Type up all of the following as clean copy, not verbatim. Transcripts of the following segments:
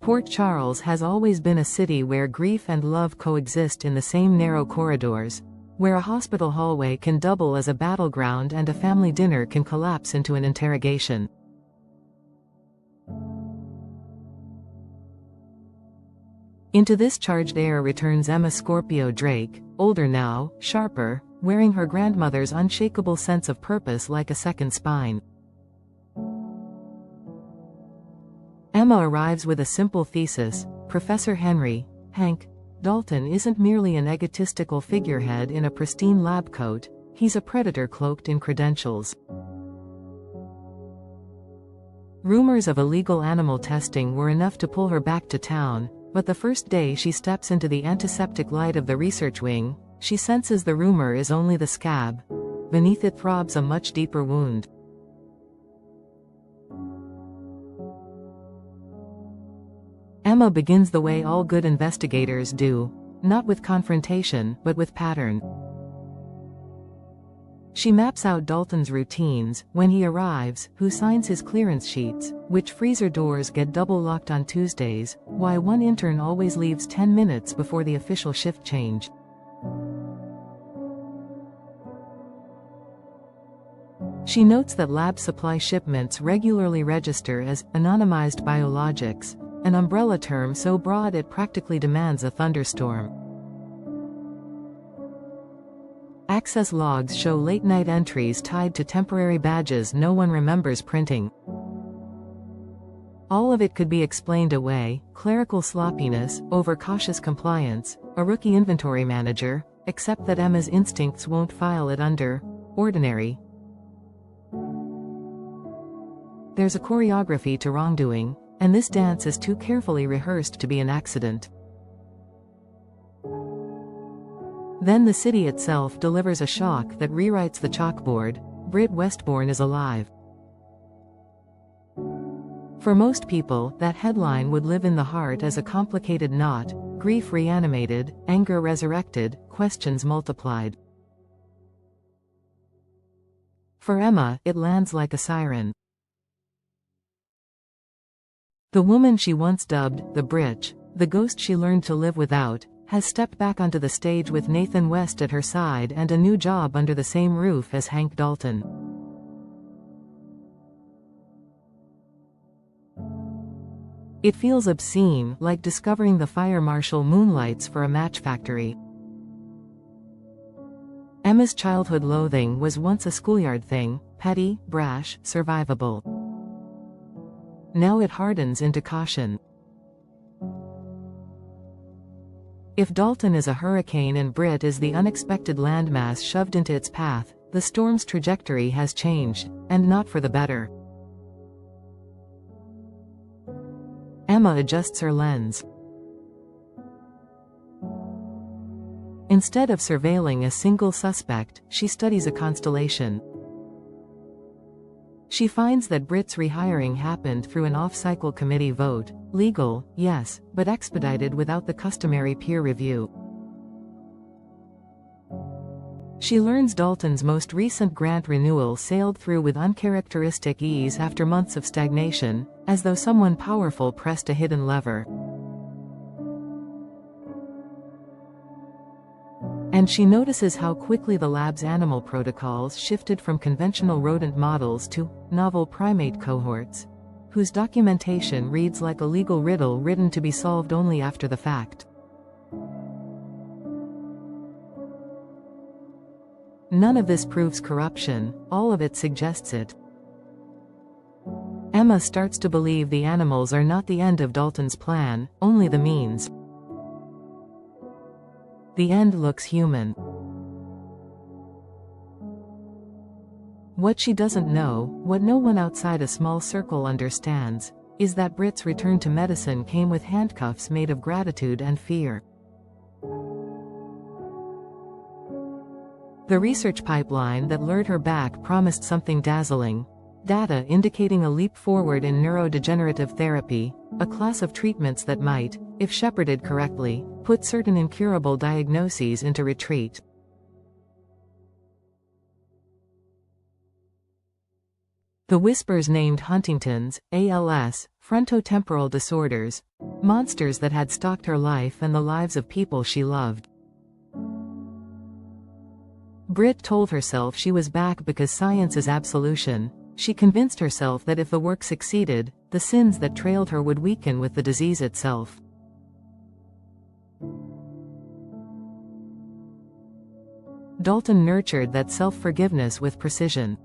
Port Charles has always been a city where grief and love coexist in the same narrow corridors, where a hospital hallway can double as a battleground and a family dinner can collapse into an interrogation. Into this charged air returns Emma Scorpio Drake, older now, sharper, wearing her grandmother's unshakable sense of purpose like a second spine. Emma arrives with a simple thesis: Professor Hank Dalton isn't merely an egotistical figurehead in a pristine lab coat, he's a predator cloaked in credentials. Rumors of illegal animal testing were enough to pull her back to town, but the first day she steps into the antiseptic light of the research wing, she senses the rumor is only the scab. Beneath it throbs a much deeper wound. Emma begins the way all good investigators do, not with confrontation, but with pattern. She maps out Dalton's routines: when he arrives, who signs his clearance sheets, which freezer doors get double-locked on Tuesdays, why one intern always leaves 10 minutes before the official shift change. She notes that lab supply shipments regularly register as anonymized biologics, an umbrella term so broad it practically demands a thunderstorm. Access logs show late-night entries tied to temporary badges no one remembers printing. All of it could be explained away: clerical sloppiness, overcautious compliance, a rookie inventory manager, except that Emma's instincts won't file it under ordinary. There's a choreography to wrongdoing, and this dance is too carefully rehearsed to be an accident. Then the city itself delivers a shock that rewrites the chalkboard: Britt Westbourne is alive. For most people, that headline would live in the heart as a complicated knot: grief reanimated, anger resurrected, questions multiplied. For Emma, it lands like a siren. The woman she once dubbed the Britch, the ghost she learned to live without, has stepped back onto the stage with Nathan West at her side and a new job under the same roof as Hank Dalton. It feels obscene, like discovering the fire marshal moonlights for a match factory. Emma's childhood loathing was once a schoolyard thing: petty, brash, survivable. Now it hardens into caution. If Dalton is a hurricane and Britt is the unexpected landmass shoved into its path, the storm's trajectory has changed, and not for the better. Emma adjusts her lens. Instead of surveilling a single suspect, she studies a constellation. She finds that Britt's rehiring happened through an off-cycle committee vote: legal, yes, but expedited without the customary peer review. She learns Dalton's most recent grant renewal sailed through with uncharacteristic ease after months of stagnation, as though someone powerful pressed a hidden lever. And she notices how quickly the lab's animal protocols shifted from conventional rodent models to novel primate cohorts, whose documentation reads like a legal riddle written to be solved only after the fact. None of this proves corruption, all of it suggests it. Emma starts to believe the animals are not the end of Dalton's plan, only the means. The end looks human. What she doesn't know, what no one outside a small circle understands, is that Britt's return to medicine came with handcuffs made of gratitude and fear. The research pipeline that lured her back promised something dazzling: data indicating a leap forward in neurodegenerative therapy, a class of treatments that might, if shepherded correctly, put certain incurable diagnoses into retreat. The whispers named Huntington's, ALS, frontotemporal disorders, monsters that had stalked her life and the lives of people she loved. Britt told herself she was back because science is absolution. She convinced herself that if the work succeeded, the sins that trailed her would weaken with the disease itself. Dalton nurtured that self-forgiveness with precision.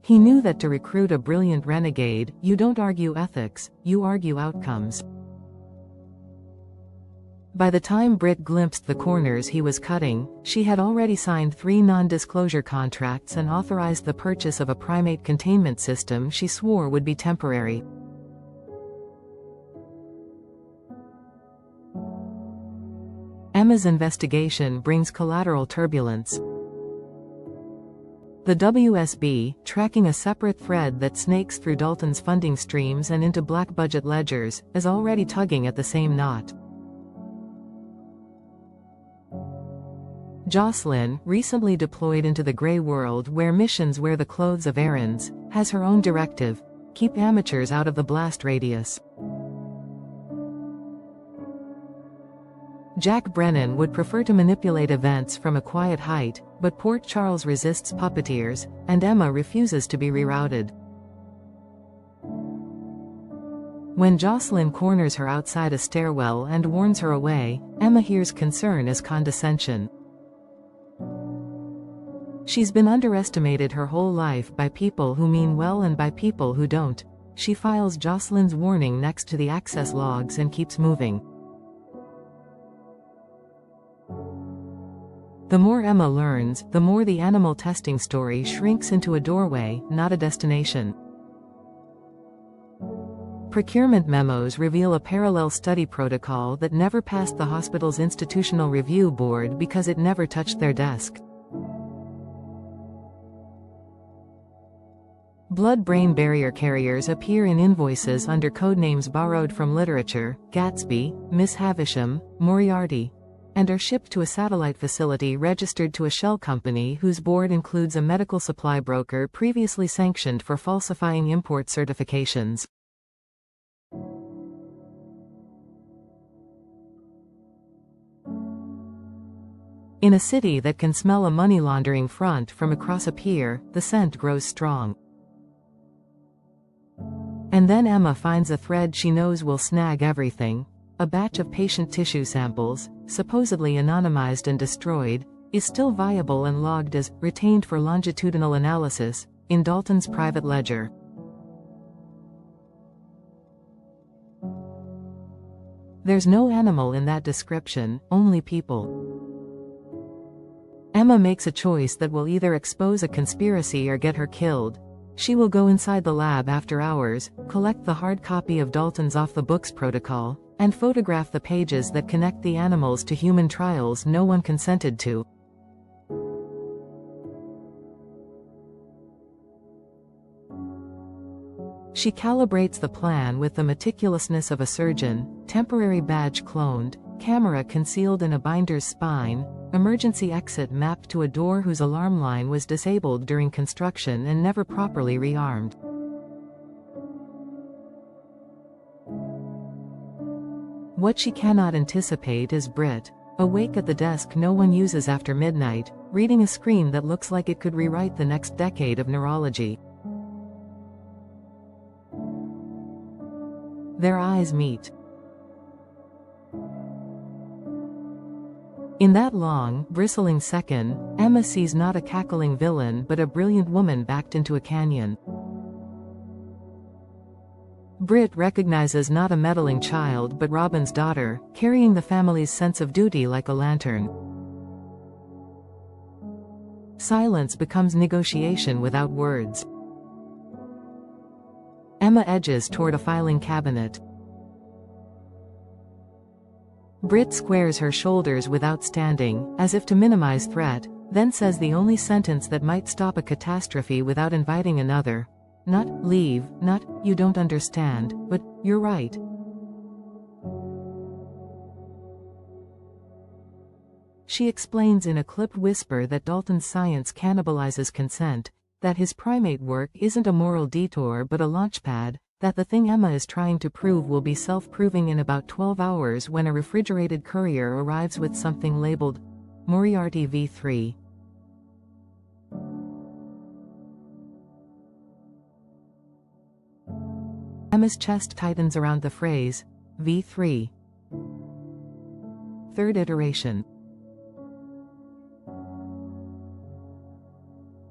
He knew that to recruit a brilliant renegade, you don't argue ethics, you argue outcomes. By the time Britt glimpsed the corners he was cutting, she had already signed 3 non-disclosure contracts and authorized the purchase of a primate containment system she swore would be temporary. Emma's investigation brings collateral turbulence. The WSB, tracking a separate thread that snakes through Dalton's funding streams and into black-budget ledgers, is already tugging at the same knot. Jocelyn, recently deployed into the Grey World where missions wear the clothes of errands, has her own directive: keep amateurs out of the blast radius. Jack Brennan would prefer to manipulate events from a quiet height, but Port Charles resists puppeteers, and Emma refuses to be rerouted. When Jocelyn corners her outside a stairwell and warns her away, Emma hears concern as condescension. She's been underestimated her whole life by people who mean well and by people who don't. She files Jocelyn's warning next to the access logs and keeps moving. The more Emma learns, the more the animal testing story shrinks into a doorway, not a destination. Procurement memos reveal a parallel study protocol that never passed the hospital's institutional review board because it never touched their desk. Blood-brain barrier carriers appear in invoices under codenames borrowed from literature: Gatsby, Miss Havisham, Moriarty, and are shipped to a satellite facility registered to a shell company whose board includes a medical supply broker previously sanctioned for falsifying import certifications. In a city that can smell a money laundering front from across a pier, the scent grows strong. And then Emma finds a thread she knows will snag everything. A batch of patient tissue samples, supposedly anonymized and destroyed, is still viable and logged as retained for longitudinal analysis in Dalton's private ledger. There's no animal in that description, only people. Emma makes a choice that will either expose a conspiracy or get her killed. She will go inside the lab after hours, collect the hard copy of Dalton's off-the-books protocol, and photograph the pages that connect the animals to human trials no one consented to. She calibrates the plan with the meticulousness of a surgeon: temporary badge cloned, camera concealed in a binder's spine, emergency exit mapped to a door whose alarm line was disabled during construction and never properly rearmed. What she cannot anticipate is Britt, awake at the desk no one uses after midnight, reading a screen that looks like it could rewrite the next decade of neurology. Their eyes meet. In that long, bristling second, Emma sees not a cackling villain but a brilliant woman backed into a canyon. Britt recognizes not a meddling child but Robin's daughter, carrying the family's sense of duty like a lantern. Silence becomes negotiation without words. Emma edges toward a filing cabinet. Britt squares her shoulders without standing, as if to minimize threat, then says the only sentence that might stop a catastrophe without inviting another. Not, leave, not, you don't understand, but, you're right. She explains in a clipped whisper that Dalton's science cannibalizes consent. that his primate work isn't a moral detour but a launchpad, that the thing Emma is trying to prove will be self-proving in about 12 hours when a refrigerated courier arrives with something labeled Moriarty v3. Emma's chest tightens around the phrase, V3. Third iteration.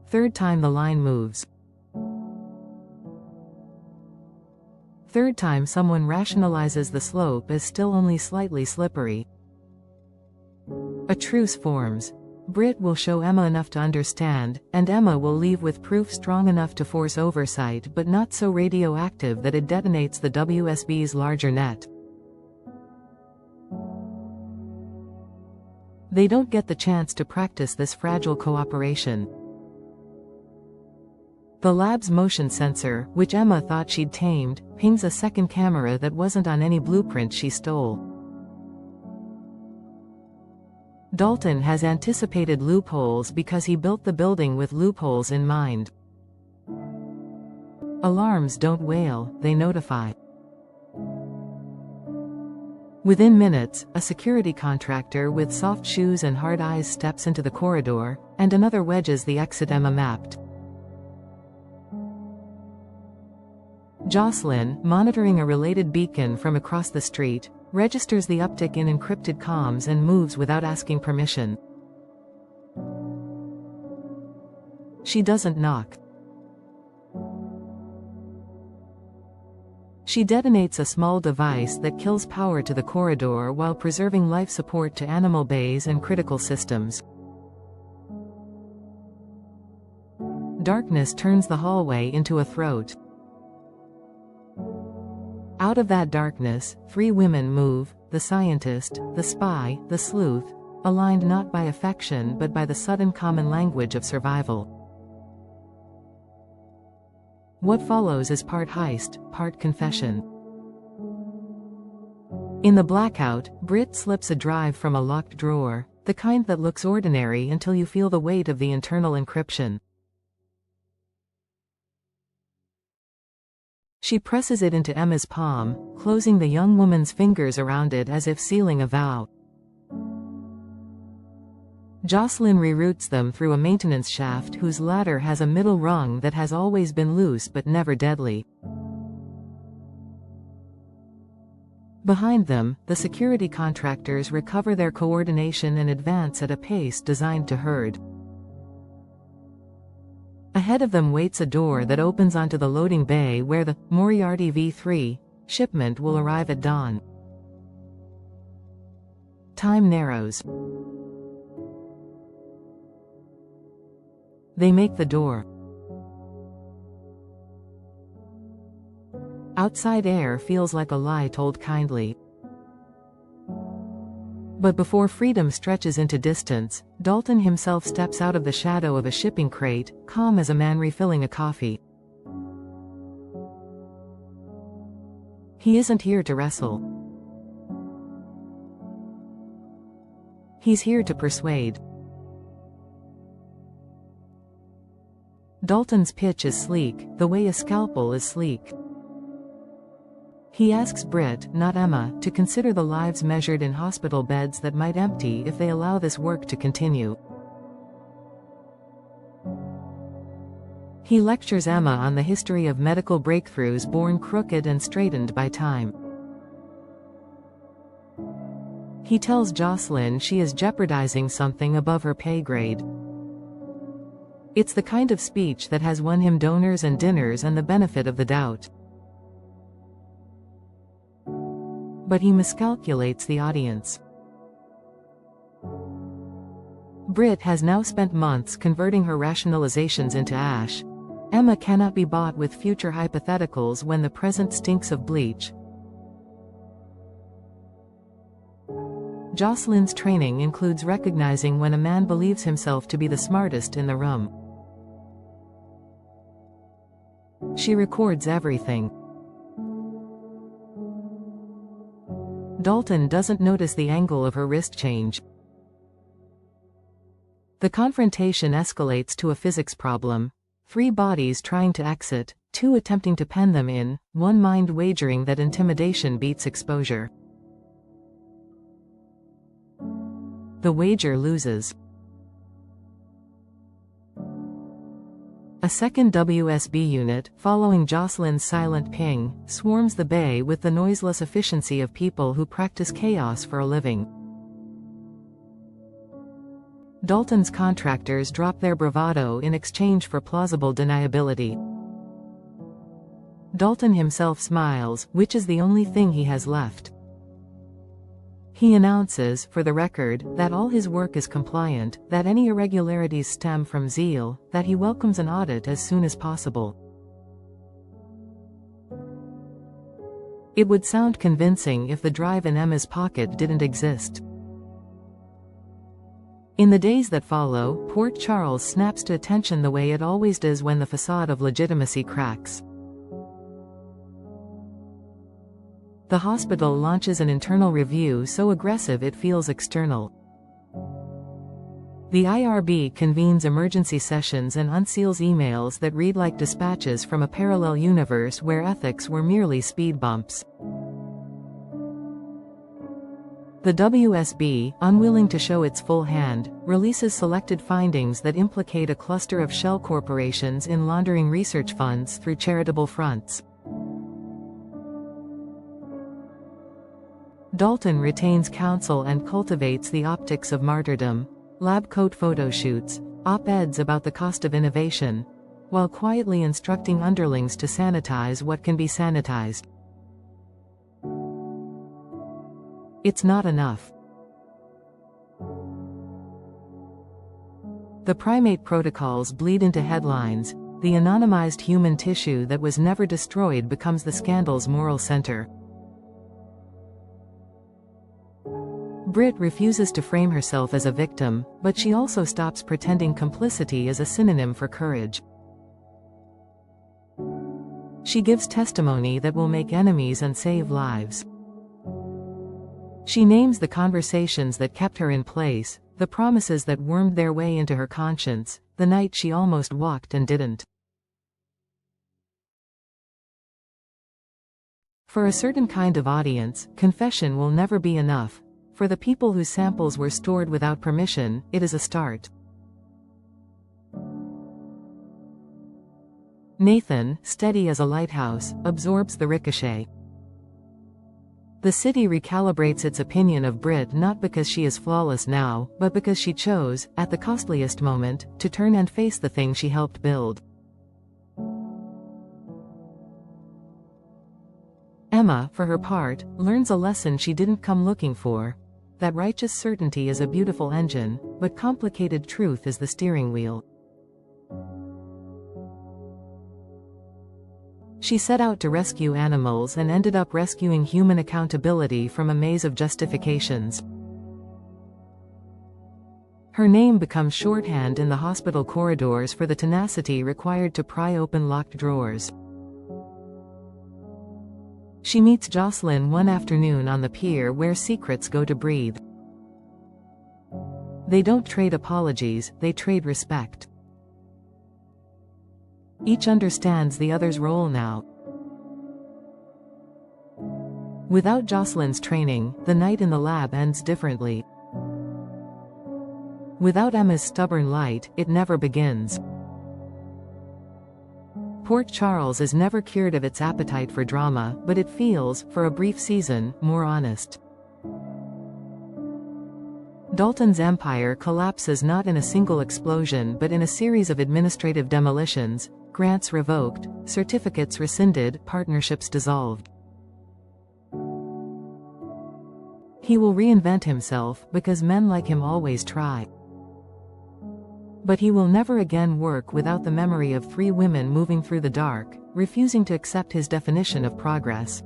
Third time the line moves. Third time someone rationalizes the slope as still only slightly slippery. A truce forms. Britt will show Emma enough to understand, and Emma will leave with proof strong enough to force oversight but not so radioactive that it detonates the WSB's larger net. They don't get the chance to practice this fragile cooperation. The lab's motion sensor, which Emma thought she'd tamed, pings a second camera that wasn't on any blueprint she stole. Dalton has anticipated loopholes because he built the building with loopholes in mind. Alarms don't wail, they notify. Within minutes, a security contractor with soft shoes and hard eyes steps into the corridor, and another wedges the exit Emma mapped. Jocelyn, monitoring a related beacon from across the street, registers the uptick in encrypted comms and moves without asking permission. She doesn't knock. She detonates a small device that kills power to the corridor while preserving life support to animal bays and critical systems. Darkness turns the hallway into a throat. Out of that darkness, three women move, the scientist, the spy, the sleuth, aligned not by affection but by the sudden common language of survival. What follows is part heist, part confession. In the blackout, Britt slips a drive from a locked drawer, the kind that looks ordinary until you feel the weight of the internal encryption. She presses it into Emma's palm, closing the young woman's fingers around it as if sealing a vow. Jocelyn reroutes them through a maintenance shaft whose ladder has a middle rung that has always been loose but never deadly. Behind them, the security contractors recover their coordination and advance at a pace designed to herd. Ahead of them waits a door that opens onto the loading bay where the Moriarty v3 shipment will arrive at dawn. Time narrows. They make the door. Outside air feels like a lie told kindly. But before freedom stretches into distance, Dalton himself steps out of the shadow of a shipping crate, calm as a man refilling a coffee. He isn't here to wrestle. He's here to persuade. Dalton's pitch is sleek, the way a scalpel is sleek. He asks Britt, not Emma, to consider the lives measured in hospital beds that might empty if they allow this work to continue. He lectures Emma on the history of medical breakthroughs born crooked and straightened by time. He tells Jocelyn she is jeopardizing something above her pay grade. It's the kind of speech that has won him donors and dinners and the benefit of the doubt. But he miscalculates the audience. Britt has now spent months converting her rationalizations into ash. Emma cannot be bought with future hypotheticals when the present stinks of bleach. Jocelyn's training includes recognizing when a man believes himself to be the smartest in the room. She records everything. Dalton doesn't notice the angle of her wrist change. The confrontation escalates to a physics problem. 3 bodies trying to exit, 2 attempting to pen them in, 1 mind wagering that intimidation beats exposure. The wager loses. A second WSB unit, following Jocelyn's silent ping, swarms the bay with the noiseless efficiency of people who practice chaos for a living. Dalton's contractors drop their bravado in exchange for plausible deniability. Dalton himself smiles, which is the only thing he has left. He announces, for the record, that all his work is compliant, that any irregularities stem from zeal, that he welcomes an audit as soon as possible. It would sound convincing if the drive in Emma's pocket didn't exist. In the days that follow, Port Charles snaps to attention the way it always does when the facade of legitimacy cracks. The hospital launches an internal review so aggressive it feels external. The IRB convenes emergency sessions and unseals emails that read like dispatches from a parallel universe where ethics were merely speed bumps. The WSB, unwilling to show its full hand, releases selected findings that implicate a cluster of shell corporations in laundering research funds through charitable fronts. Dalton retains counsel and cultivates the optics of martyrdom, lab coat photoshoots, op-eds about the cost of innovation, while quietly instructing underlings to sanitize what can be sanitized. It's not enough. The primate protocols bleed into headlines. The anonymized human tissue that was never destroyed becomes the scandal's moral center. Britt refuses to frame herself as a victim, but she also stops pretending complicity is a synonym for courage. She gives testimony that will make enemies and save lives. She names the conversations that kept her in place, the promises that wormed their way into her conscience, the night she almost walked and didn't. For a certain kind of audience, confession will never be enough. For the people whose samples were stored without permission, it is a start. Nathan, steady as a lighthouse, absorbs the ricochet. The city recalibrates its opinion of Britt not because she is flawless now, but because she chose, at the costliest moment, to turn and face the thing she helped build. Emma, for her part, learns a lesson she didn't come looking for. That righteous certainty is a beautiful engine, but complicated truth is the steering wheel. She set out to rescue animals and ended up rescuing human accountability from a maze of justifications. Her name becomes shorthand in the hospital corridors for the tenacity required to pry open locked drawers. She meets Jocelyn one afternoon on the pier where secrets go to breathe. They don't trade apologies, they trade respect. Each understands the other's role now. Without Jocelyn's training, the night in the lab ends differently. Without Emma's stubborn light, it never begins. Port Charles is never cured of its appetite for drama, but it feels, for a brief season, more honest. Dalton's empire collapses not in a single explosion but in a series of administrative demolitions, grants revoked, certificates rescinded, partnerships dissolved. He will reinvent himself, because men like him always try. But he will never again work without the memory of 3 women moving through the dark, refusing to accept his definition of progress.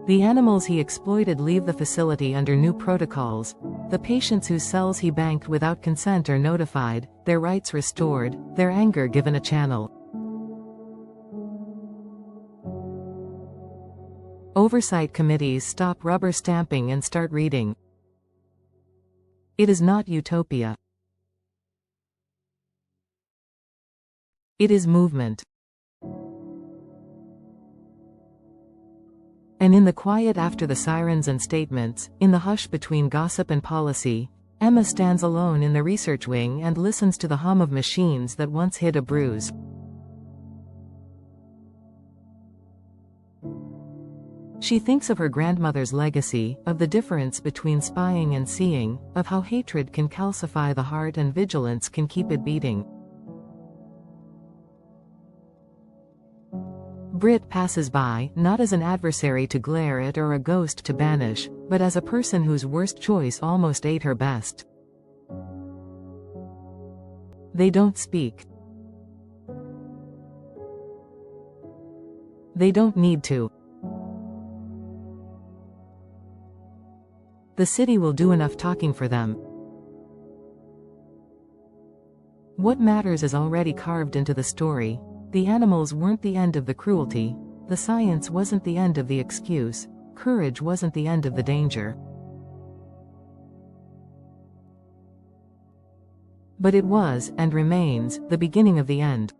The animals he exploited leave the facility under new protocols. The patients whose cells he banked without consent are notified, their rights restored, their anger given a channel. Oversight committees stop rubber stamping and start reading. It is not utopia. It is movement. And in the quiet after the sirens and statements, in the hush between gossip and policy, Emma stands alone in the research wing and listens to the hum of machines that once hid a bruise. She thinks of her grandmother's legacy, of the difference between spying and seeing, of how hatred can calcify the heart and vigilance can keep it beating. Britt passes by, not as an adversary to glare at or a ghost to banish, but as a person whose worst choice almost ate her best. They don't speak. They don't need to. The city will do enough talking for them. What matters is already carved into the story. The animals weren't the end of the cruelty. The science wasn't the end of the excuse. Courage wasn't the end of the danger. But it was, and remains, the beginning of the end.